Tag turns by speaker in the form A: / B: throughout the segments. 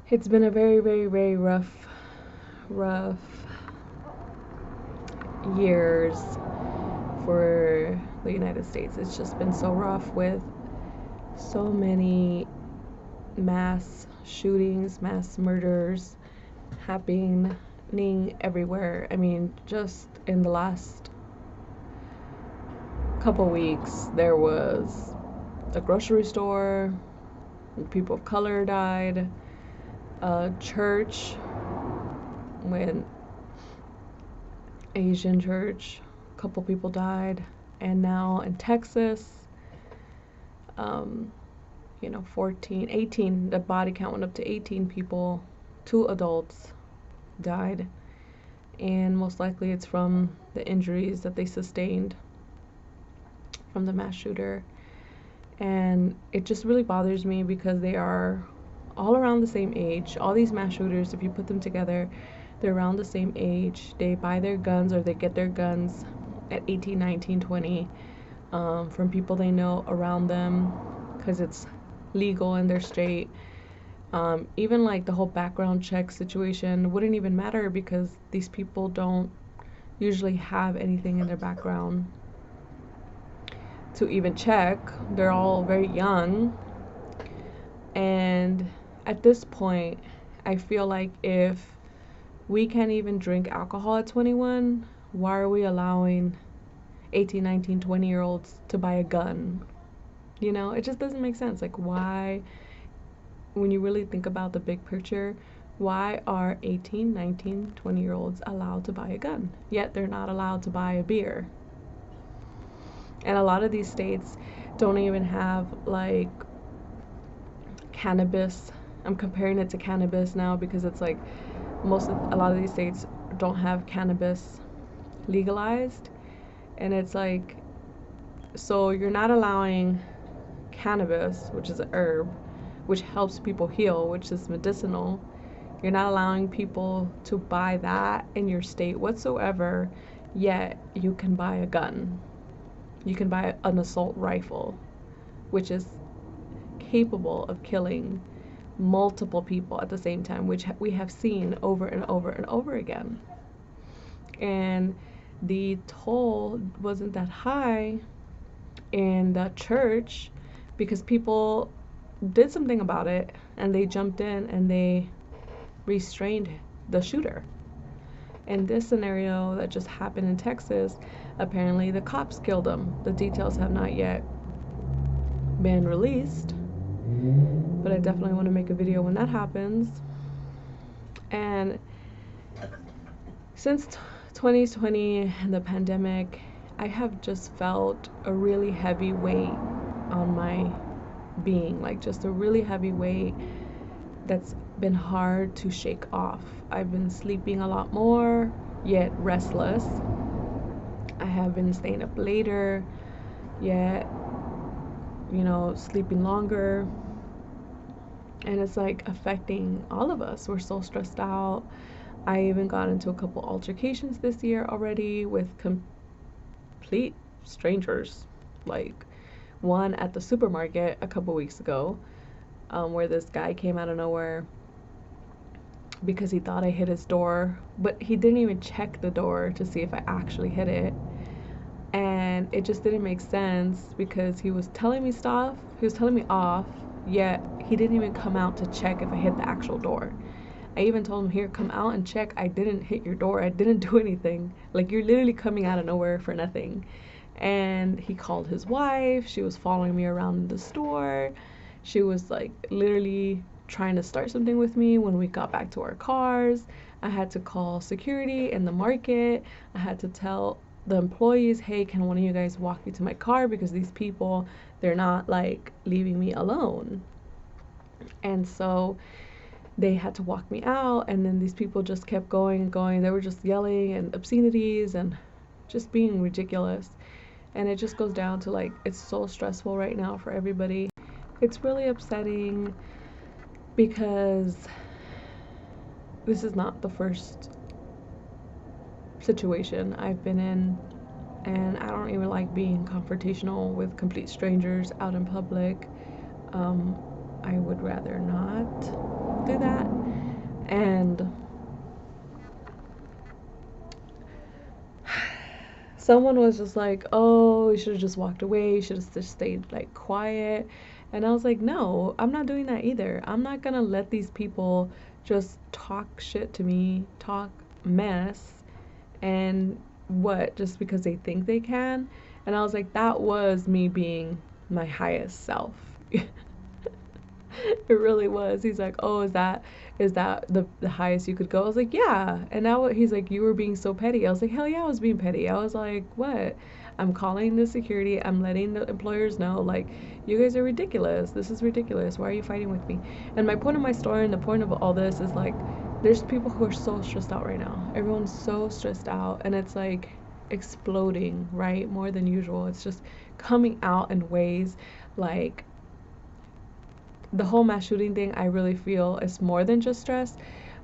A: It's been a very, very, very rough years for the United States. It's just been so rough with so many mass shootings, mass murders happening everywhere. I mean, just in the last couple weeks, there was a grocery store, people of color died, a church, when Asian church, a couple people died, and now in Texas, um, 14, 18, the body count went up to 18 people, 2 adults died, and most likely it's from the injuries that they sustained from the mass shooter. And it just really bothers me because they are all around the same age. All these mass shooters, if you put them together, they're around the same age. They buy their guns or they get their guns at 18, 19, 20 from people they know around them because it's legal in their state. Even like the whole background check situation wouldn't even matter because these people don't usually have anything in their background to even check. They're all very young. And at this point, I feel like if we can't even drink alcohol at 21, why are we allowing 18, 19, 20-year-olds to buy a gun? It just doesn't make sense. Like, why, when you really think about the big picture, why are 18, 19, 20-year-olds allowed to buy a gun? Yet they're not allowed to buy a beer. And a lot of these states don't even have like cannabis. I'm comparing it to cannabis now because it's like a lot of these states don't have cannabis legalized, and it's like, so you're not allowing cannabis, which is an herb, which helps people heal, which is medicinal. You're not allowing people to buy that in your state whatsoever, yet you can buy a gun. You can buy an assault rifle, which is capable of killing multiple people at the same time, which we have seen over and over and over again. And the toll wasn't that high in the church because people did something about it and they jumped in and they restrained the shooter. In this scenario that just happened in Texas, apparently the cops killed him. The details have not yet been released, but I definitely want to make a video when that happens. And since 2020 and the pandemic, I have just felt a really heavy weight on my being, like just a really heavy weight that's been hard to shake off. I've been sleeping a lot more, yet restless. I have been staying up later, yet, sleeping longer. And it's like affecting all of us. We're so stressed out. I even got into a couple altercations this year already with complete strangers. Like one at the supermarket a couple weeks ago, where this guy came out of nowhere because he thought I hit his door, but he didn't even check the door to see if I actually hit it. And it just didn't make sense because he was telling me stuff, he was telling me off, yet he didn't even come out to check if I hit the actual door. I even told him, here, come out and check. I didn't hit your door. I didn't do anything. Like, you're literally coming out of nowhere for nothing. And he called his wife. She was following me around the store. She was like literally trying to start something with me when we got back to our cars. I had to call security in the market. I had to tell the employees, hey, can one of you guys walk me to my car because these people, they're not like leaving me alone. And so they had to walk me out, and then these people just kept going and going. They were just yelling and obscenities and just being ridiculous. And it just goes down to like, it's so stressful right now for everybody. It's really upsetting because this is not the first situation I've been in, and I don't even like being confrontational with complete strangers out in public. I would rather not do that. And someone was just like, oh, you should have just walked away, you should have just stayed like quiet. And I was like, no, I'm not doing that either. I'm not gonna let these people just talk shit to me, talk mess, and what, just because they think they can. And I was like, that was me being my highest self. It really was. He's like, oh, is that the highest you could go? I was like, yeah. And now he's like, you were being so petty. I was like, hell yeah, I was being petty. I was like, what? I'm calling the security. I'm letting the employers know, like, you guys are ridiculous. This is ridiculous. Why are you fighting with me? And my point of my story and the point of all this is like, there's people who are so stressed out right now. Everyone's so stressed out, and it's like exploding, right? More than usual. It's just coming out in ways like the whole mass shooting thing. I really feel is more than just stress,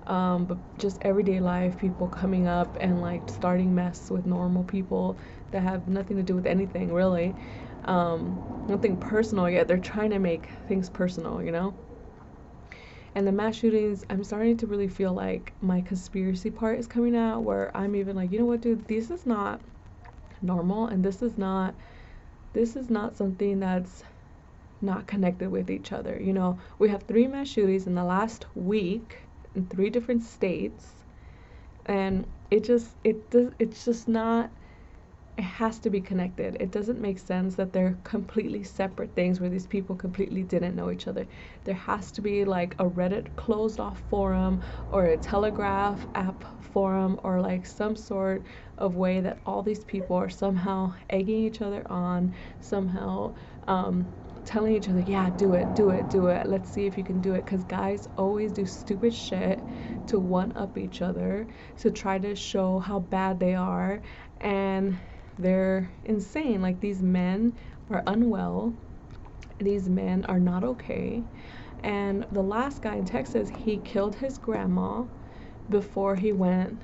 A: but just everyday life, people coming up and like starting mess with normal people that have nothing to do with anything really, nothing personal yet. They're trying to make things personal, you know. And the mass shootings, I'm starting to really feel like my conspiracy part is coming out, where I'm even like, you know what, dude, this is not normal, and this is not something that's not connected with each other. You know, we have 3 mass shootings in the last week in 3 different states, and it's just not. It has to be connected. It doesn't make sense that they're completely separate things where these people completely didn't know each other. There has to be like a Reddit closed off forum or a Telegraph app forum or like some sort of way that all these people are somehow egging each other on, somehow telling each other, yeah, do it, do it, do it. Let's see if you can do it. Because guys always do stupid shit to one up each other, to try to show how bad they are. And they're insane. Like, these men are unwell. These men are not okay. And the last guy in Texas, he killed his grandma before he went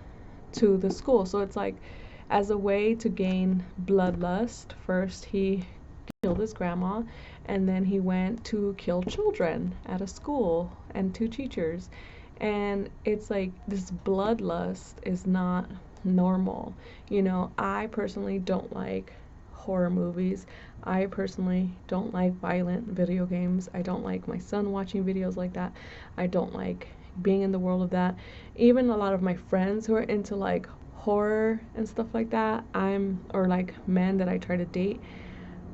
A: to the school. So it's like, as a way to gain bloodlust, first he killed his grandma, and then he went to kill children at a school and 2 teachers. And it's like, this bloodlust is not normal. You know, I personally don't like horror movies. I personally don't like violent video games. I don't like my son watching videos like that. I don't like being in the world of that. Even a lot of my friends who are into like horror and stuff like that, or like men that I try to date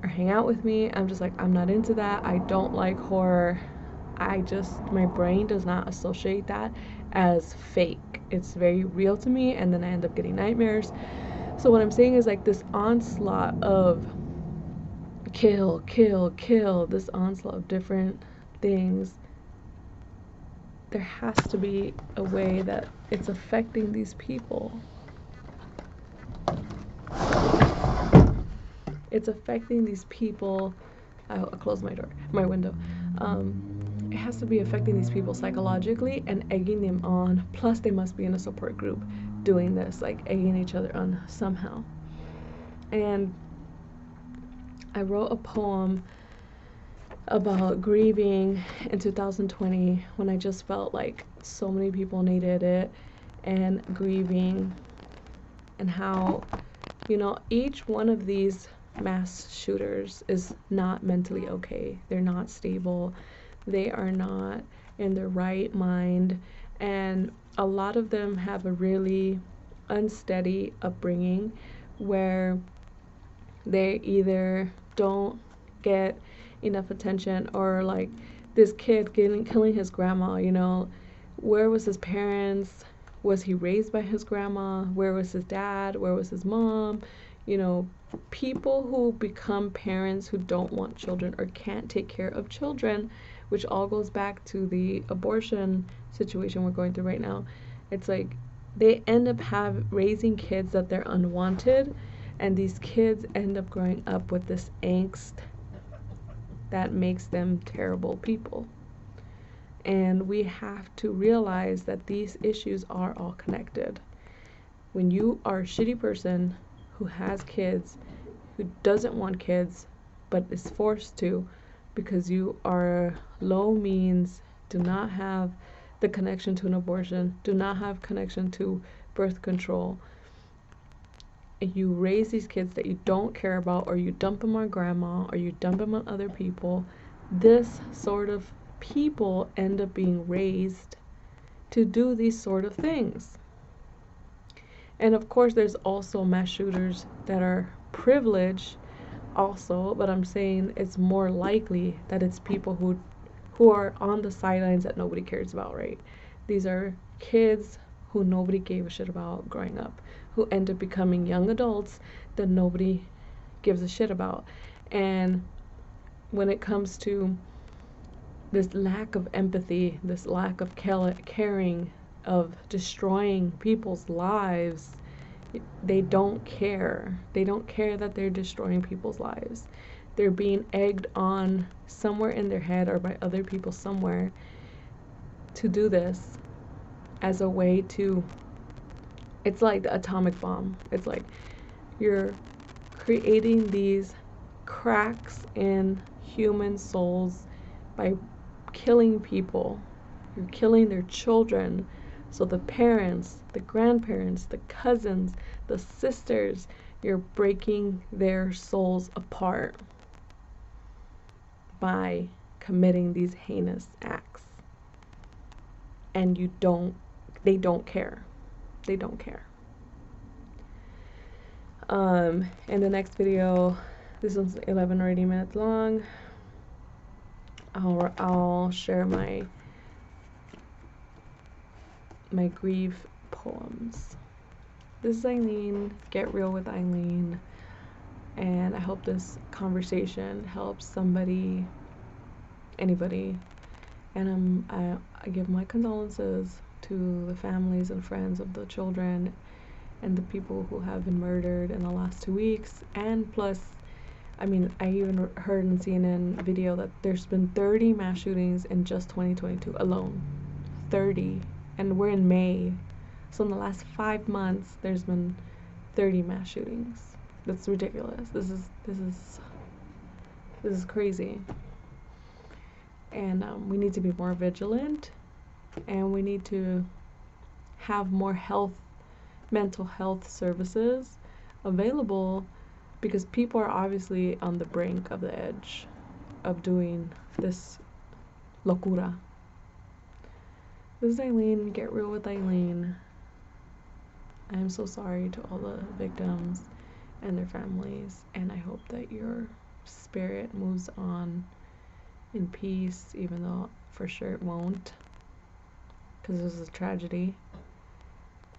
A: or hang out with me, I'm just like, I'm not into that. I don't like horror. My brain does not associate that as fake. It's very real to me, and then I end up getting nightmares. So what I'm saying is, like, this onslaught of kill, kill, kill, this onslaught of different things, there has to be a way that it's affecting these people. It's affecting these people. I'll close my window. It has to be affecting these people psychologically and egging them on. Plus, they must be in a support group doing this, like egging each other on somehow. And I wrote a poem about grieving in 2020 when I just felt like so many people needed it, and grieving, and how, you know, each one of these mass shooters is not mentally okay. They're not stable. They are not in their right mind. And a lot of them have a really unsteady upbringing where they either don't get enough attention, or like this kid killing his grandma, you know, where was his parents? Was he raised by his grandma? Where was his dad? Where was his mom? You know, people who become parents who don't want children or can't take care of children, which all goes back to the abortion situation we're going through right now. It's like they end up raising kids that they're unwanted, and these kids end up growing up with this angst that makes them terrible people. And we have to realize that these issues are all connected. When you are a shitty person who has kids, who doesn't want kids, but is forced to, because you are low means, do not have the connection to an abortion, do not have connection to birth control, and you raise these kids that you don't care about, or you dump them on grandma, or you dump them on other people, this sort of people end up being raised to do these sort of things. And of course, there's also mass shooters that are privileged also, but I'm saying it's more likely that it's people who are on the sidelines that nobody cares about, right? These are kids who nobody gave a shit about growing up, who end up becoming young adults that nobody gives a shit about. And when it comes to this lack of empathy, this lack of caring, of destroying people's lives, they don't care. They don't care that they're destroying people's lives. They're being egged on somewhere in their head or by other people somewhere to do this as a way to, it's like the atomic bomb. It's like you're creating these cracks in human souls by killing people. You're killing their children. So the parents, the grandparents, the cousins, the sisters, you're breaking their souls apart by committing these heinous acts. And they don't care. They don't care. In the next video, this one's 11 or 18 minutes long, I'll share my grief poems. This is Eileen, Get Real with Eileen, and I hope this conversation helps somebody, anybody, and I give my condolences to the families and friends of the children and the people who have been murdered in the last 2 weeks. And plus, I mean, I even heard in CNN video that there's been 30 mass shootings in just 2022 alone. 30. And we're in May. So in the last 5 months, there's been 30 mass shootings. That's ridiculous. This is crazy. And we need to be more vigilant, and we need to have more mental health services available, because people are obviously on the brink of the edge of doing this locura. This is Eileen, Get Real with Eileen. I am so sorry to all the victims and their families, and I hope that your spirit moves on in peace, even though for sure it won't, because this is a tragedy.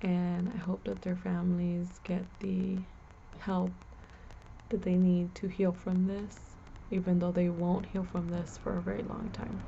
A: And I hope that their families get the help that they need to heal from this, even though they won't heal from this for a very long time.